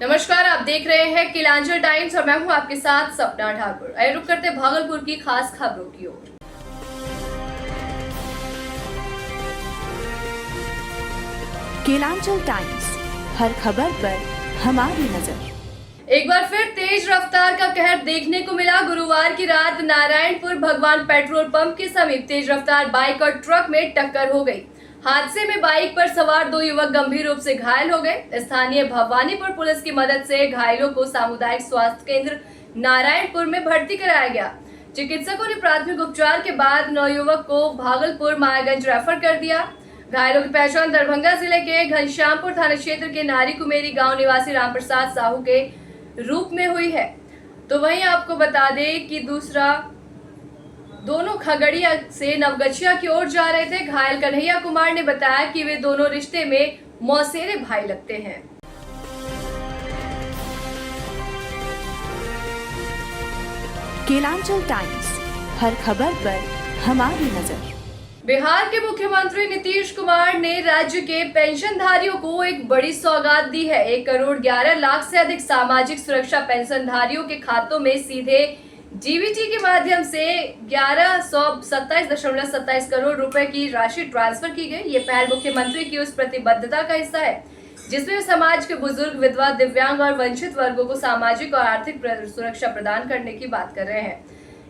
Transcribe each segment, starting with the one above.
नमस्कार, आप देख रहे हैं किलांचल टाइम्स और मैं हूं आपके साथ सपना ठाकुर। आइए रुक करते भागलपुर की खास खबरों की ओर। किलांचल टाइम्स, हर खबर पर हमारी नजर। एक बार फिर तेज रफ्तार का कहर देखने को मिला। गुरुवार की रात नारायणपुर भगवान पेट्रोल पंप के समीप तेज रफ्तार बाइक और ट्रक में टक्कर हो गई। हादसे में बाइक पर सवार 2 युवक गंभीर रूप से घायल हो गए। स्थानीय भवानीपुर पुलिस की मदद से घायलों को सामुदायिक स्वास्थ्य केंद्र नारायणपुर में भर्ती कराया गया। चिकित्सकों ने प्राथमिक उपचार के बाद 9 युवक को भागलपुर मायागंज रेफर कर दिया। घायलों की पहचान दरभंगा जिले के घनश्यामपुर थाना क्षेत्र के नारी कुमेरी गांव निवासी रामप्रसाद साहू के रूप में हुई है। तो वहीं आपको बता दें कि दोनों खगड़िया से नवगछिया की ओर जा रहे थे। घायल कन्हैया कुमार ने बताया कि वे दोनों रिश्ते में मौसेरे भाई लगते हैं। किलांचल टाइम्स, हर खबर पर हमारी नजर। बिहार के मुख्यमंत्री नीतीश कुमार ने राज्य के पेंशनधारियों को एक बड़ी सौगात दी है। 1 करोड़ 11 लाख से अधिक सामाजिक सुरक्षा पेंशनधारियों के खातों में सीधे डीबीटी के माध्यम से 1127.27 करोड़ रुपए की राशि ट्रांसफर की गई। ये पहल मुख्यमंत्री की उस प्रतिबद्धता का हिस्सा है जिसमें समाज के बुजुर्ग, विधवा, दिव्यांग और वंचित वर्गों को सामाजिक और आर्थिक सुरक्षा प्रदान करने की बात कर रहे हैं।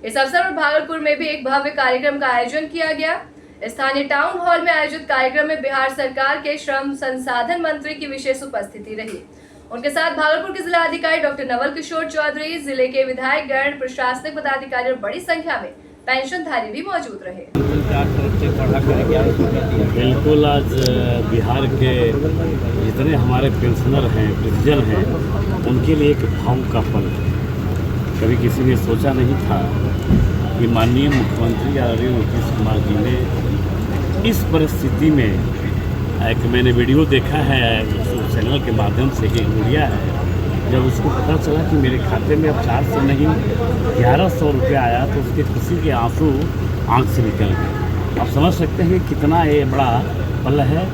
इस अवसर पर भागलपुर में भी एक भव्य कार्यक्रम का आयोजन किया गया। स्थानीय टाउन हॉल में आयोजित कार्यक्रम में बिहार सरकार के श्रम संसाधन मंत्री की विशेष उपस्थिति रही। उनके साथ भागलपुर के जिला अधिकारी डॉक्टर नवल किशोर चौधरी, जिले के विधायकगण, प्रशासनिक पदाधिकारी और बड़ी संख्या में पेंशनधारी भी मौजूद रहे। बिल्कुल, आज बिहार के जितने हमारे पेंशनर हैं, पेंशनर हैं, उनके लिए एक भाव का पल है। कभी किसी ने सोचा नहीं था कि माननीय मुख्यमंत्री आदरणीय नीतीश कुमार जी ने इस परिस्थिति में, एक मैंने वीडियो देखा है चैनल के माध्यम से कि मीडिया है, जब उसको पता चला कि मेरे खाते में अब 400 नहीं 1100 रुपया आया तो उसके खुशी के आंसू आंख से निकल गए। आप समझ सकते हैं कितना ये बड़ा पल है।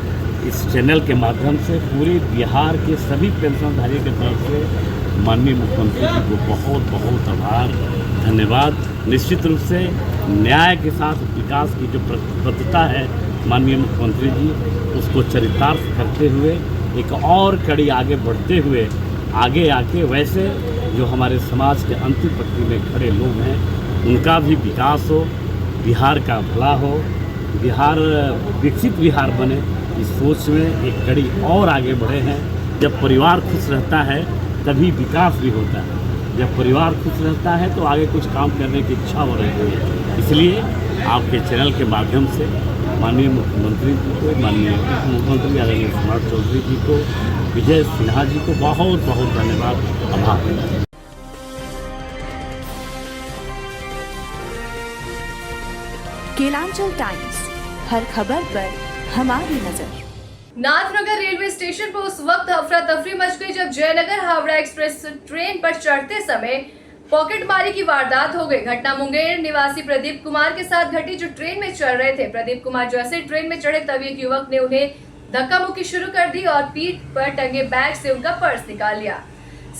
इस चैनल के माध्यम से पूरे बिहार के सभी पेंशनधारियों की तरफ से माननीय मुख्यमंत्री जी को बहुत बहुत आभार, धन्यवाद। निश्चित रूप से न्याय के साथ विकास की जो प्रतिबद्धता है माननीय मुख्यमंत्री जी, उसको चरितार्थ करते हुए एक और कड़ी आगे बढ़ते हुए आगे आके वैसे जो हमारे समाज के अंतिम पंक्ति में खड़े लोग हैं उनका भी विकास हो, बिहार का भला हो, बिहार विकसित बिहार बने, इस सोच में एक कड़ी और आगे बढ़े हैं। जब परिवार खुश रहता है तभी विकास भी होता है। जब परिवार खुश रहता है तो आगे कुछ काम करने की इच्छा हो रही है। इसलिए आपके चैनल के माध्यम से माननीय मुख्यमंत्री जी को, माननीय उप मुख्यमंत्री आदरणीय कुमार चौधरी जी को, विजय सिन्हा जी को बहुत बहुत धन्यवाद, आभार। किलांचल टाइम्स, हर खबर पर हमारी नजर। नाथनगर रेलवे स्टेशन पर उस वक्त अफरा तफरी मच गई जब जयनगर हावड़ा एक्सप्रेस ट्रेन पर चढ़ते समय पॉकेटमारी की वारदात हो गई। घटना मुंगेर निवासी प्रदीप कुमार के साथ घटी, जो ट्रेन में चढ़ रहे थे। प्रदीप कुमार जैसे ट्रेन में चढ़े तभी एक युवक ने उन्हें धक्का मुक्की शुरू कर दी और पीठ पर टंगे बैग से उनका पर्स निकाल लिया।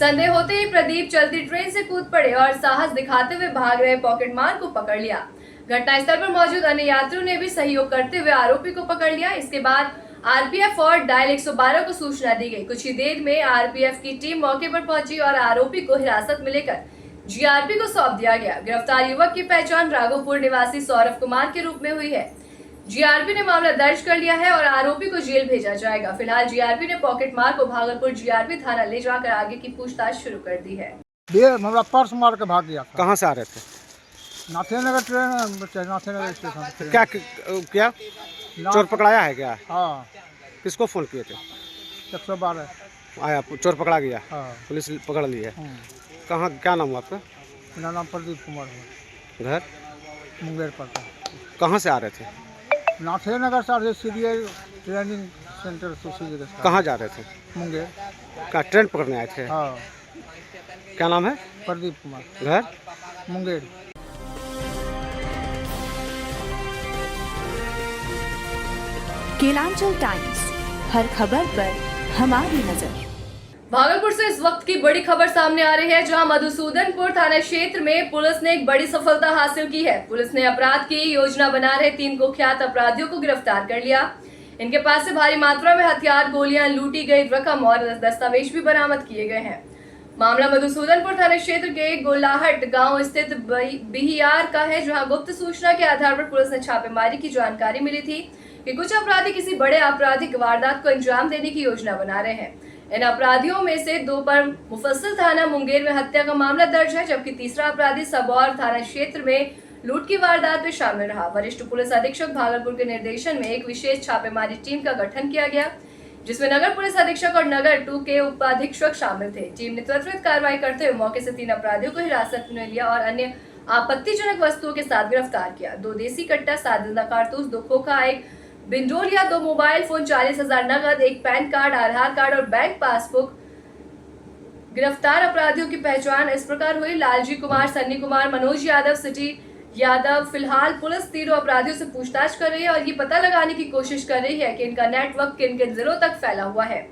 संदेह होते ही प्रदीप चलती ट्रेन से कूद पड़े और साहस दिखाते हुए भाग रहे पॉकेटमार को पकड़ लिया। घटनास्थल पर मौजूद अन्य यात्रियों ने भी सहयोग करते हुए आरोपी को पकड़ लिया। इसके बाद आरपीएफ और डायल 112 को सूचना दी गई। कुछ ही देर में आरपीएफ की टीम मौके पर पहुंची और आरोपी को हिरासत में लेकर जीआरपी को सौंप दिया गया। गिरफ्तार युवक की पहचान राघोपुर निवासी सौरभ कुमार के रूप में हुई है। जीआरपी ने मामला दर्ज कर लिया है और आरोपी को जेल भेजा जाएगा। फिलहाल जीआरपी ने पॉकेटमार को भागलपुर जीआरपी थाना ले जाकर आगे की पूछताछ शुरू कर दी है। हमारा पर्स मार के भाग गया था। कहाँ से आ रहे थे? Nathnagar train, Nathnagar station. क्या क्या चोर पकड़ाया है क्या? हाँ। किसको फोन किए थे? 112 आया, चोर पकड़ा गया? हाँ। पुलिस पकड़ ली है। कहाँ, क्या नाम हुआ आपका? मेरा नाम प्रदीप कुमार है। घर मुंगेर पड़ता। कहाँ से आ रहे थे? नाथनगर से सीधे ट्रेनिंग सेंटर से सीधे। कहाँ जा रहे थे? मुंगेर। क्या ट्रेन पकड़ने आए थे? हाँ। क्या नाम है? प्रदीप कुमार। घर मुंगेर। किलांचल टाइम्स, हर खबर पर हमारी नजर। भागलपुर से इस वक्त की बड़ी खबर सामने आ रही है, जहां मधुसूदनपुर थाना क्षेत्र में पुलिस ने एक बड़ी सफलता हासिल की है। पुलिस ने अपराध की योजना बना रहे 3 कुख्यात अपराधियों को गिरफ्तार कर लिया। इनके पास से भारी मात्रा में हथियार, गोलियां, लूटी गई रकम और दस्तावेज भी बरामद किए गए हैं। मामला मधुसूदनपुर थाना क्षेत्र के गोलाहट गांव स्थित बिहियार का है, जहां गुप्त सूचना के आधार पर पुलिस ने छापेमारी की जानकारी मिली थी कि कुछ अपराधी किसी बड़े आपराधिक वारदात को अंजाम देने की योजना बना रहे हैं। इन अपराधियों में से 2 पर मुफस्सिल थाना मुंगेर में हत्या का मामला दर्ज है, जबकि तीसरा अपराधी सबौर थाना क्षेत्र में लूट की वारदात में शामिल रहा। वरिष्ठ पुलिस अधीक्षक भागलपुर के निर्देशन में एक विशेष छापेमारी टीम का गठन किया गया, जिसमें नगर पुलिस अधीक्षक और नगर 2 के उपाधीक्षक शामिल थे। टीम ने त्वरित कार्रवाई करते हुए मौके से 3 अपराधियों को हिरासत में लिया और अन्य आपत्तिजनक वस्तुओं के साथ गिरफ्तार किया। 2 देसी कट्टा, 7 जिंदा कारतूस, 2 खोखा, 1 बिंडोलिया, 2 मोबाइल फोन, 40,000 नगद, 1 पैन कार्ड, आधार कार्ड और बैंक पासबुक। गिरफ्तार अपराधियों की पहचान इस प्रकार हुई: लालजी कुमार, सन्नी कुमार, मनोज यादव, सिटी यादव। फिलहाल पुलिस तीनों अपराधियों से पूछताछ कर रही है और ये पता लगाने की कोशिश कर रही है कि इनका नेटवर्क किन किन जिलों तक फैला हुआ है।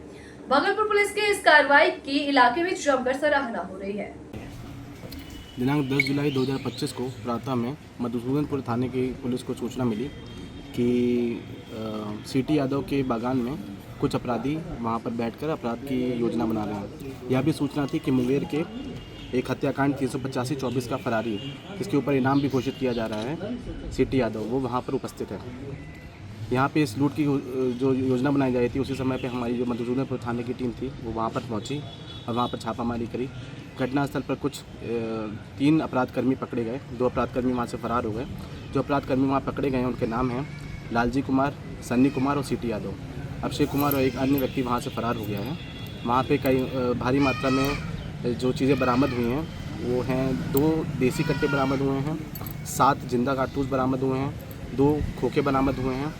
भागलपुर पुलिस की इस कार्रवाई की इलाके में जमकर सराहना हो रही है। दिनांक 10 जुलाई 2025 को प्रातः में मधुसूदनपुर थाने की पुलिस को सूचना मिली कि सिटी यादव के बागान में कुछ अपराधी वहां पर बैठकर अपराध की योजना बना रहे हैं। यह भी सूचना थी कि मुंगेर के एक हत्याकांड 385-24 का फरारी, इसके ऊपर इनाम भी घोषित किया जा रहा है, सिटी यादव, वो वहां पर उपस्थित है। यहाँ पे इस लूट की जो योजना बनाई जा रही थी, उसी समय पे हमारी जो मधुसूदनपुर थाने की टीम थी वो वहाँ पर पहुँची और वहाँ पर छापामारी करी। घटनास्थल पर कुछ 3 अपराधकर्मी पकड़े गए, 2 अपराधकर्मी वहाँ से फरार हो गए। जो अपराधकर्मी वहाँ पकड़े गए हैं उनके नाम हैं लालजी कुमार, सन्नी कुमार और सिटी यादव। अभिषेक कुमार और एक अन्य व्यक्ति वहाँ से फरार हो गया है। वहाँ पे कई भारी मात्रा में जो चीज़ें बरामद हुई हैं वो हैं 2 देसी कट्टे बरामद हुए हैं, 7 जिंदा कारतूस बरामद हुए हैं, 2 खोखे बरामद हुए हैं,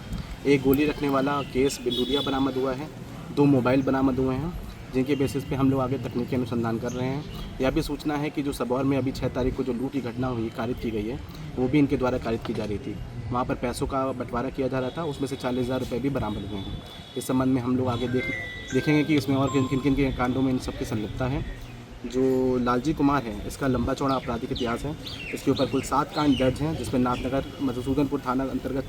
1 गोली रखने वाला केस बिंदुलिया बरामद हुआ है, 2 मोबाइल बरामद हुए हैं, जिनके बेसिस पे हम लोग आगे तकनीकी अनुसंधान कर रहे हैं। यह भी सूचना है कि जो सबौर में अभी 6 तारीख को जो लूट की घटना हुई, कारित की गई है, वो भी इनके द्वारा कारित की जा रही थी। वहाँ पर पैसों का बंटवारा किया जा रहा था, उसमें से 40,000 रुपये भी बरामद हुए हैं। इस संबंध में हम लोग आगे देखेंगे कि इसमें और किन किन के कांडों में इन सब की संलिप्तता है। जो लालजी कुमार है, इसका लंबा चौड़ा आपराधिक इतिहास है। इसके ऊपर कुल 7 कांड दर्ज हैं, जिसमें नाथनगर मधुसूदनपुर थाना अंतर्गत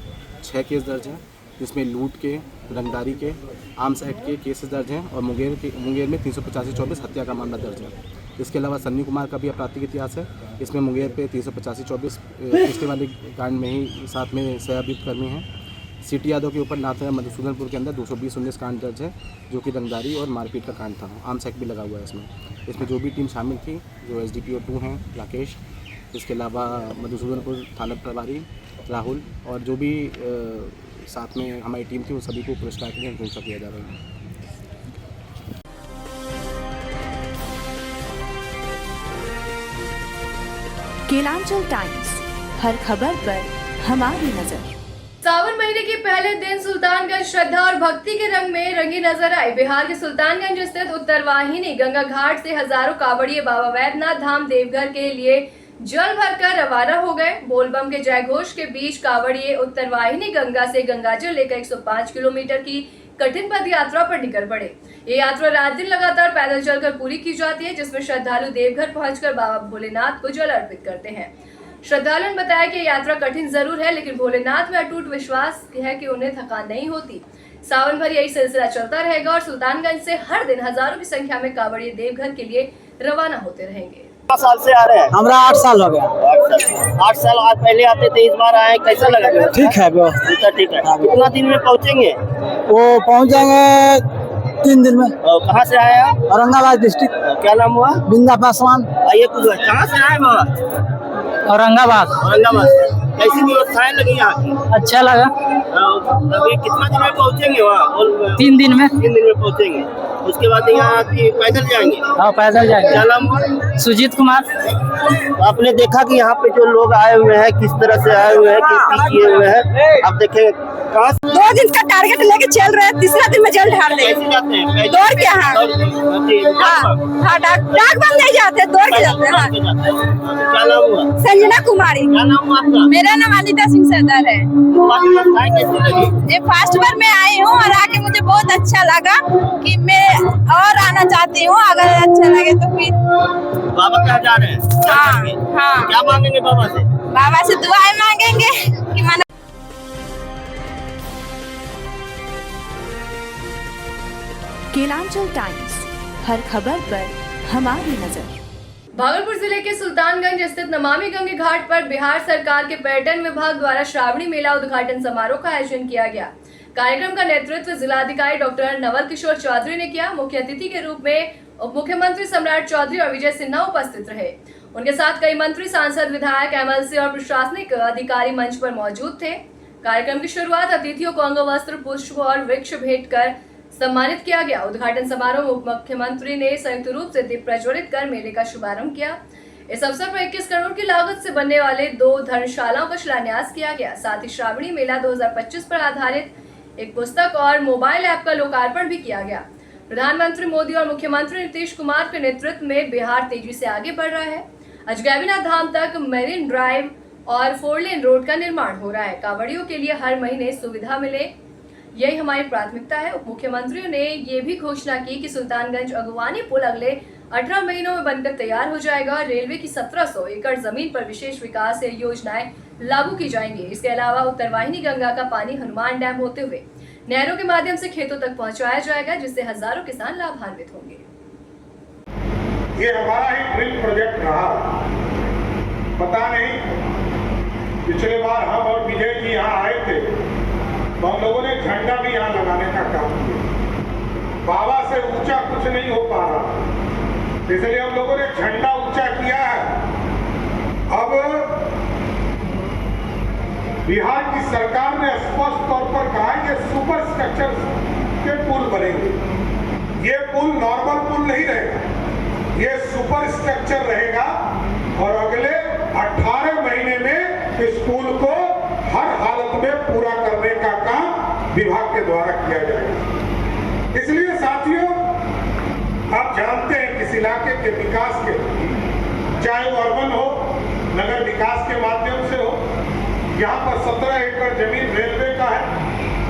6 केस दर्ज हैं, जिसमें लूट के, रंगदारी के, आर्म्स एक्ट के केसेस दर्ज हैं और मुंगेर में 385-24 हत्या का मामला दर्ज है। इसके अलावा सन्नी कुमार का भी आपराधिक इतिहास है। इसमें मुंगेर पे 385-24 पिछले वाले कांड में ही साथ में सहअभियुक्त कर्मी हैं। सिटी यादव के ऊपर नाथनगर मधुसूदनपुर के अंदर 220-19 कांड दर्ज है, जो कि रंगदारी और मारपीट का कांड था। आर्म्स एक्ट भी लगा हुआ है इसमें जो भी टीम शामिल थी, जो SDPO 2 हैं राकेश, इसके अलावा मधुसूदनपुर थाना प्रभारी राहुल और जो भी साथ में हमारी टीम थी, वो सभी को पुरस्कार के लिए घोषणा किया जा रहा है। केलांचल टाइम्स, हर खबर पर हमारी नजर। सावन महीने के पहले दिन सुल्तानगंज श्रद्धा और भक्ति के रंग में रंगी नजर आई। बिहार के सुल्तानगंज स्थित उत्तरवाहिनी गंगा घाट से हजारों कांवड़िए बाबा वैद्यनाथ धाम देवघर के लिए जल भरकर रवाना हो गए। बोलबम के जयघोष के बीच कांवड़िए उत्तरवाहिनी गंगा से गंगाजल लेकर 105 किलोमीटर की कठिन पद यात्रा पर निकल पड़े। ये यात्रा रात दिन लगातार पैदल चलकर पूरी की जाती है, जिसमें श्रद्धालु देवघर पहुंचकर बाबा भोलेनाथ को जल अर्पित करते हैं। श्रद्धालुओं ने बताया कि यात्रा कठिन जरूर है, लेकिन भोलेनाथ में अटूट विश्वास है कि उन्हें थकान नहीं होती। सावन भर यही सिलसिला चलता रहेगा और सुल्तानगंज से हर दिन हजारों की संख्या में कांवड़िए देवघर के लिए रवाना होते रहेंगे। साल से आ रहे हैं? हमरा 8 साल हो गया। 8 साल आज पहले आते थे, इस बार आए, कैसा लगा? ठीक है व्यवस्था, ठीक है। कितना दिन में पहुँचेंगे? वो पहुँच जाएंगे 3 दिन में। कहाँ से आए आप? औरंगाबाद डिस्ट्रिक्ट। क्या नाम हुआ? बिंदा पासवान। आइए कुछ, कहाँ से आए बाबा? औरंगाबाद। कैसी व्यवस्थाएं लगी यहाँ की? अच्छा लगा। अभी कितना दिन में पहुँचेंगे वहाँ? 3 दिन में। 3 दिन में पहुँचेंगे। उसके बाद यहाँ पैदल जाएंगे? हाँ पैदल जाएंगे। क्या नाम हुआ? सुजीत कुमार। आपने देखा कि यहाँ पे जो लोग आए हुए हैं किस तरह से आए हुए हैं, किस किए हुए हैं, आप देखें। 2 दिन का टारगेट लेके चल रहे हैं, तीसरा दिन में जल ढाल रहे कैसे जाते हैं? दौड़ के। हाँ डाक बंद नहीं जाते, दौड़ के जाते हैं। क्या नाम हुआ? संजना कुमारी। क्या नाम हुआ आपका? मेरा नाम अनिता सिंह सरदार है। व्यवस्थाएं कैसी लगी? ये फर्स्ट बार मैं आई हूँ और आके मुझे बहुत अच्छा लगा कि मैं और आना चाहती हूँ, अगर अच्छा लगे तो फिर। बाबा क्या जा रहे हैं? क्या हाँ, करेंगे? हाँ। क्या मांगेंगे बाबा से? बाबा से दुआएं मांगेंगे कि मन। केलांचल टाइम्स, हर खबर पर हमारी नजर। भागलपुर जिले के सुल्तानगंज स्थित नमामि गंगे घाट पर बिहार सरकार के पर्यटन विभाग द्वारा श्रावणी मेला उद्घाटन समारोह का आयोजन किया गया। कार्यक्रम का नेतृत्व जिलाधिकारी डॉक्टर नवल किशोर चौधरी ने किया। मुख्य अतिथि के रूप में उप मुख्यमंत्री सम्राट चौधरी और विजय सिन्हा उपस्थित रहे। उनके साथ कई मंत्री, सांसद, विधायक, एमएलसी और प्रशासनिक अधिकारी मंच पर मौजूद थे। कार्यक्रम की शुरुआत अतिथियों को अंगवस्त्र, पुष्प और वृक्ष भेंट कर सम्मानित किया गया। उद्घाटन समारोह में उप मुख्यमंत्री ने संयुक्त रूप से दीप प्रज्वलित कर मेले का शुभारंभ किया। इस अवसर पर 21 करोड़ की लागत से बनने वाले 2 धर्मशालाओं का शिलान्यास किया गया। साथ ही श्रावणी मेला 2025 पर आधारित एक पुस्तक और मोबाइल ऐप का लोकार्पण भी किया गया। प्रधानमंत्री मोदी और मुख्यमंत्री नीतीश कुमार के नेतृत्व में बिहार तेजी से आगे बढ़ रहा है। अजगैबीनाथ धाम तक मेरीन ड्राइव और 4 लेन रोड का निर्माण हो रहा है। कांवड़ियों के लिए हर महीने सुविधा मिले, यही हमारी प्राथमिकता है। उप मुख्यमंत्री ने ये भी घोषणा की कि सुल्तानगंज अगवानी पुल अगले 18 महीनों में बनकर तैयार हो जाएगा। रेलवे की 1700 एकड़ जमीन पर विशेष विकास योजनाएं लागू की जाएंगी। इसके अलावा उत्तर वाहिनी गंगा का पानी हनुमान डैम होते हुए नहरों के माध्यम से खेतों तक पहुंचाया जाएगा, जिससे हजारों किसान लाभान्वित होंगे। ये हमारा ही ड्रीम प्रोजेक्ट रहा। पता नहीं पिछले बार हम और विजय जी यहाँ आए थे तो हम लोगों ने झंडा भी यहाँ लगाने का काम किया। बाबा से ऊंचा कुछ नहीं हो पा रहा, इसलिए हम लोगों ने झंडा ऊंचा किया है। अब बिहार की सरकार ने स्पष्ट तौर पर कहा कि सुपर स्ट्रक्चर के पुल बनेंगे। ये पुल नॉर्मल पुल नहीं रहेगा, ये सुपर स्ट्रक्चर रहेगा और अगले 18 महीने में इस पुल को हर हालत में पूरा करने का काम विभाग के द्वारा किया जाएगा। इसलिए साथियों, आप जानते हैं कि इस इलाके के विकास के, चाहे वो अर्बन हो, नगर विकास के माध्यम से हो, यहाँ पर 17 एकड़ जमीन रेलवे का है,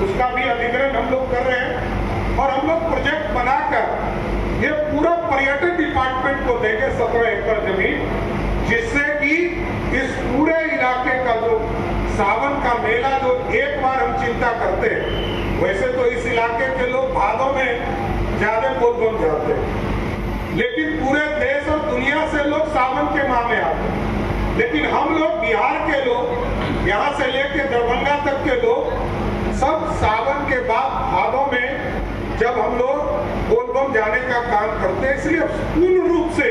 उसका भी अधिग्रहण हम लोग कर रहे हैं और हम लोग प्रोजेक्ट बनाकर ये पूरा पर्यटन डिपार्टमेंट को देंगे 17 एकड़ जमीन, जिससे कि इस पूरे इलाके का जो सावन का मेला जो एक बार हम चिंता करते हैं, वैसे तो इस इलाके के लोग भादों में ज्यादा बोलबम जाते हैं, लेकिन पूरे देश और दुनिया से लोग सावन के माह में आते हैं। लेकिन हम लोग बिहार के लोग, यहाँ से लेकर दरभंगा तक के लोग, सब सावन के बाद भादों में जब हम लोग बोलबम जाने का काम करते हैं, इसलिए पूर्ण रूप से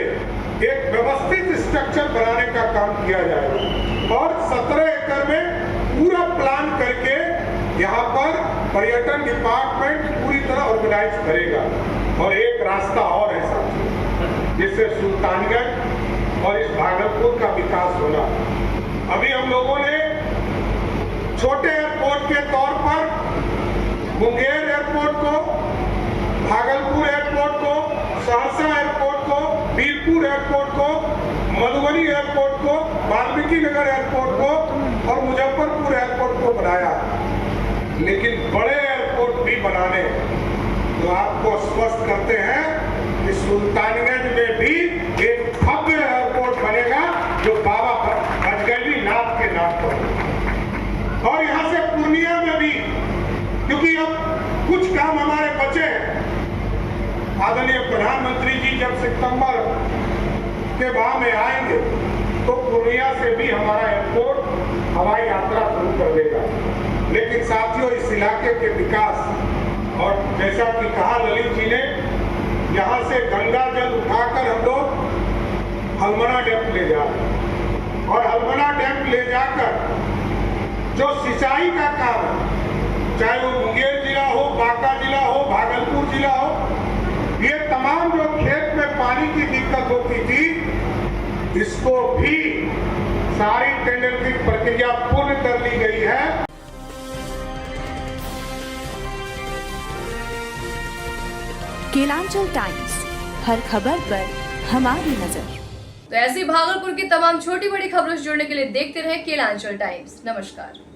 एक व्यवस्थित स्ट्रक्चर बनाने का काम किया जाएगा और 17 एकड़ में पूरा प्लान करके यहाँ पर पर्यटन डिपार्टमेंट पूरी तरह ऑर्गेनाइज करेगा। और एक रास्ता और है साथियों, जिससे सुल्तानगंज और इस भागलपुर का विकास होगा। अभी हम लोगों ने छोटे एयरपोर्ट के तौर पर मुंगेर एयरपोर्ट को, भागलपुर एयरपोर्ट को, सहरसा एयरपोर्ट को, बीरपुर एयरपोर्ट को, मधुबनी एयरपोर्ट को, वाल्मीकि नगर एयरपोर्ट को और मुजफ्फरपुर एयरपोर्ट को बनाया। लेकिन बड़े एयरपोर्ट भी बनाने, तो आपको स्पष्ट करते हैं कि सुल्तानगंज में भी एक भव्य एयरपोर्ट बनेगा जो बाबा अजगैबीनाथ के नाम पर। और यहाँ से पूर्णिया में भी, क्योंकि अब कुछ काम हमारे बचे हैं। आदरणीय प्रधानमंत्री जी जब सितंबर के माह में आएंगे तो पूर्णिया से भी हमारा एयरपोर्ट हवाई यात्रा शुरू कर देगा। लेकिन साथियों, इस इलाके के विकास और जैसा कि कहा ललित जी ने, यहाँ से गंगा जल उठाकर हम लोग हलमना डैम ले जा रहे हैं और हलमना डैम ले जाकर जो सिंचाई का काम है, चाहे वो मुंगेर जिला हो, बांका जिला हो, भागलपुर जिला हो, ये तमाम जो खेत में पानी की दिक्कत होती थी, इसको भी सारी टेंडर की प्रक्रिया पूर्ण कर ली गई है। केलांचल टाइम्स, हर खबर पर हमारी नजर। तो ऐसी भागलपुर की तमाम छोटी बड़ी खबरों से जुड़ने के लिए देखते रहे केलांचल टाइम्स। नमस्कार।